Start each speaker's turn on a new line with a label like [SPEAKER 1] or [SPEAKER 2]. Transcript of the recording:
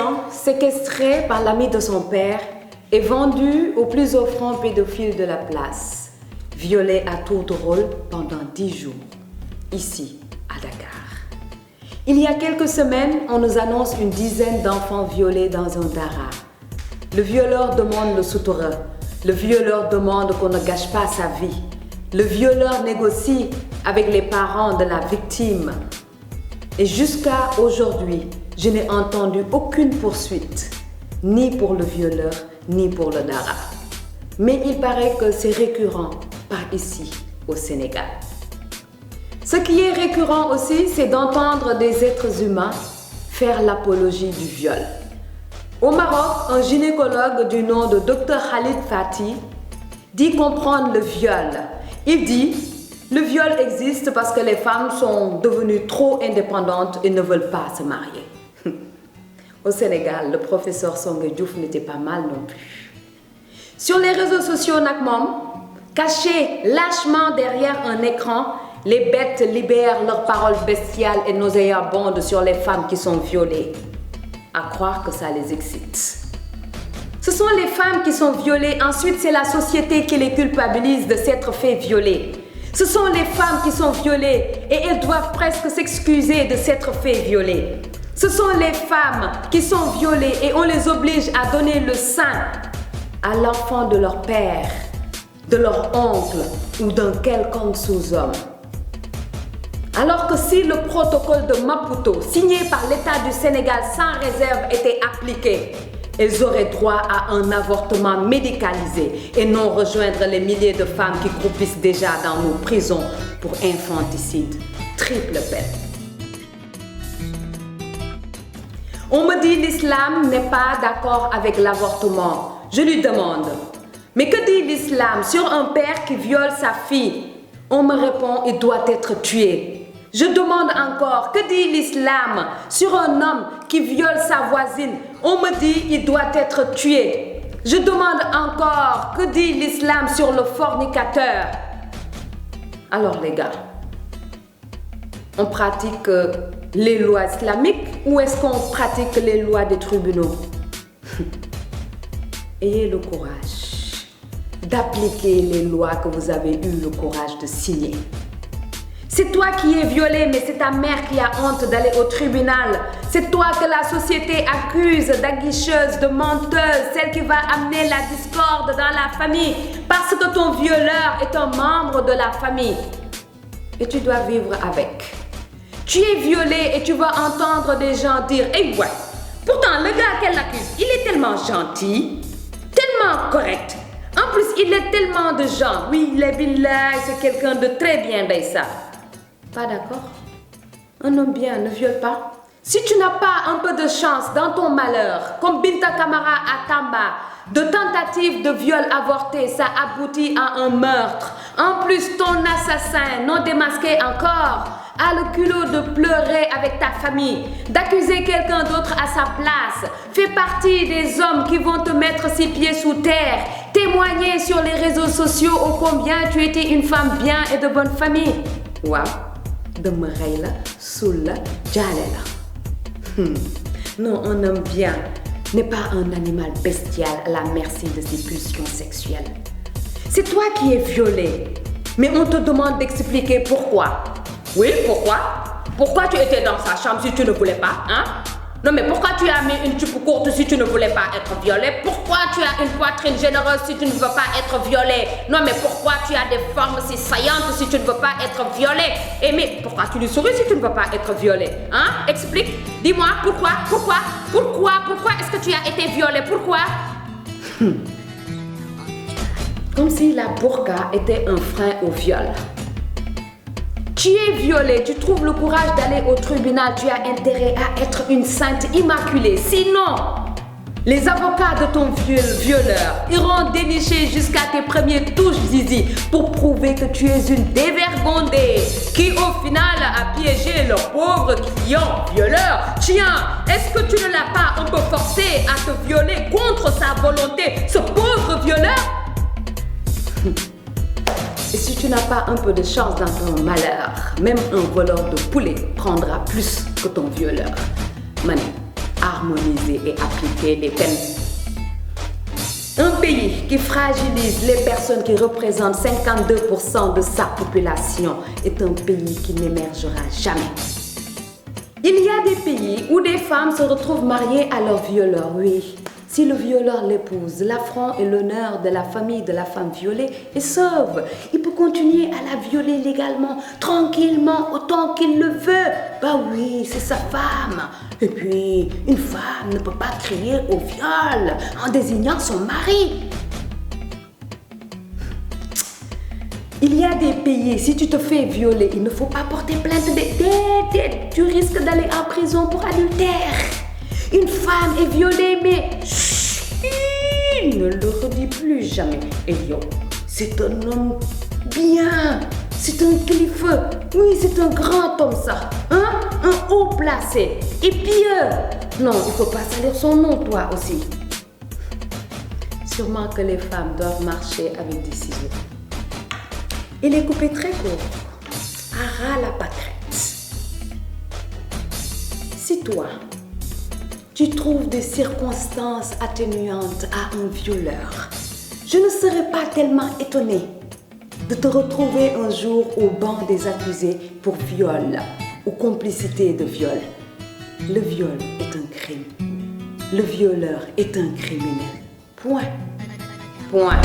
[SPEAKER 1] adolescent, séquestré par l'ami de son père, est vendu au plus offrant pédophile de la place, violé à tour de rôle pendant 10 jours, ici, à Dakar. Il y a quelques semaines, on nous annonce une dizaine d'enfants violés dans un dara. Le violeur demande le souterrain. Le violeur demande qu'on ne gâche pas sa vie. Le violeur négocie avec les parents de la victime. Et jusqu'à aujourd'hui, je n'ai entendu aucune poursuite, ni pour le violeur, ni pour le dara. Mais il paraît que c'est récurrent par ici, au Sénégal. Ce qui est récurrent aussi, c'est d'entendre des êtres humains faire l'apologie du viol. Au Maroc, un gynécologue du nom de Dr Khalid Fati dit comprendre le viol. Il dit « Le viol existe parce que les femmes sont devenues trop indépendantes et ne veulent pas se marier. » Au Sénégal, le professeur Songe Diouf n'était pas mal non plus. Sur les réseaux sociaux nag moom, cachés lâchement derrière un écran, les bêtes libèrent leurs paroles bestiales et nauséabondes sur les femmes qui sont violées. À croire que ça les excite. Ce sont les femmes qui sont violées, ensuite c'est la société qui les culpabilise de s'être fait violer. Ce sont les femmes qui sont violées et elles doivent presque s'excuser de s'être fait violer. Ce sont les femmes qui sont violées et on les oblige à donner le sein à l'enfant de leur père, de leur oncle ou d'un quelconque sous-homme. Alors que si le protocole de Maputo, signé par l'État du Sénégal sans réserve, était appliqué, elles auraient droit à un avortement médicalisé et non rejoindre les milliers de femmes qui croupissent déjà dans nos prisons pour infanticide. Triple peine. On me dit l'islam n'est pas d'accord avec l'avortement. Je lui demande, mais que dit l'islam sur un père qui viole sa fille? On me répond, il doit être tué. Je demande encore, que dit l'islam sur un homme qui viole sa voisine? On me dit, il doit être tué. Je demande encore, que dit l'islam sur le fornicateur? Alors les gars, on pratique les lois islamiques ou est-ce qu'on pratique les lois des tribunaux? Ayez le courage d'appliquer les lois que vous avez eu le courage de signer. C'est toi qui es violée, mais c'est ta mère qui a honte d'aller au tribunal. C'est toi que la société accuse d'aguicheuse, de menteuse, celle qui va amener la discorde dans la famille parce que ton violeur est un membre de la famille. Et tu dois vivre avec. Tu es violée et tu vas entendre des gens dire « Eh ouais, pourtant le gars qu'elle accuse, il est tellement gentil, tellement correct. En plus, il est tellement de gens. Oui, il est billahi, c'est quelqu'un de très bien, Daïsa. » Pas d'accord? Un homme bien ne viole pas. Si tu n'as pas un peu de chance dans ton malheur, comme Binta Kamara à Tamba, de tentative de viol avorté, ça aboutit à un meurtre. En plus, ton assassin, non démasqué encore, a le culot de pleurer avec ta famille, d'accuser quelqu'un d'autre à sa place, fait partie des hommes qui vont te mettre 6 pieds sous terre, témoigner sur les réseaux sociaux ô combien tu étais une femme bien et de bonne famille. Waaw. Dama rey la, suul la, jaale la. Non, un homme bien n'est pas un animal bestial à la merci de ses pulsions sexuelles. C'est toi qui es violée, mais on te demande d'expliquer pourquoi. Oui, pourquoi? Pourquoi tu étais dans sa chambre si tu ne voulais pas, hein? Non, mais pourquoi tu as mis une jupe courte si tu ne voulais pas être violée? Pourquoi tu as une poitrine généreuse si tu ne veux pas être violée? Non, mais pourquoi tu as des formes si saillantes si tu ne veux pas être violée? Et mais pourquoi tu lui souris si tu ne veux pas être violée? Hein? Explique, dis-moi pourquoi est-ce que tu as été violée? Pourquoi? Comme si la burqa était un frein au viol. Tu es violée, tu trouves le courage d'aller au tribunal, tu as intérêt à être une sainte immaculée. Sinon, les avocats de ton violeur iront dénicher jusqu'à tes premiers touches zizi pour prouver que tu es une dévergondée qui au final a piégé le pauvre client violeur. Tiens, est-ce que tu ne l'as pas un peu forcé à te violer contre sa volonté, ce pauvre violeur? Et si tu n'as pas un peu de chance dans ton malheur, même un voleur de poulet prendra plus que ton violeur. Mani, harmoniser et appliquer les peines. Un pays qui fragilise les personnes qui représentent 52% de sa population est un pays qui n'émergera jamais. Il y a des pays où des femmes se retrouvent mariées à leur violeur, oui. Si le violeur l'épouse, l'affront et l'honneur de la famille de la femme violée est sauve. Il peut continuer à la violer légalement, tranquillement, autant qu'il le veut. Bah oui, c'est sa femme. Et puis, une femme ne peut pas crier au viol en désignant son mari. Il y a des pays, si tu te fais violer, il ne faut pas porter plainte. Tu risques d'aller en prison pour adultère. Une femme est violée, mais ne le redis plus jamais. Elio, c'est un homme bien. C'est un cliffeux. Oui, c'est un grand homme, ça. Hein? Un haut placé. Et pieux. Non, il ne faut pas salir son nom, toi aussi. Sûrement que les femmes doivent marcher avec des ciseaux. Il est coupé très court. À ras la pâquerette. Si toi, tu trouves des circonstances atténuantes à un violeur, je ne serais pas tellement étonnée de te retrouver un jour au banc des accusés pour viol ou complicité de viol. Le viol est un crime. Le violeur est un criminel. Point. Point.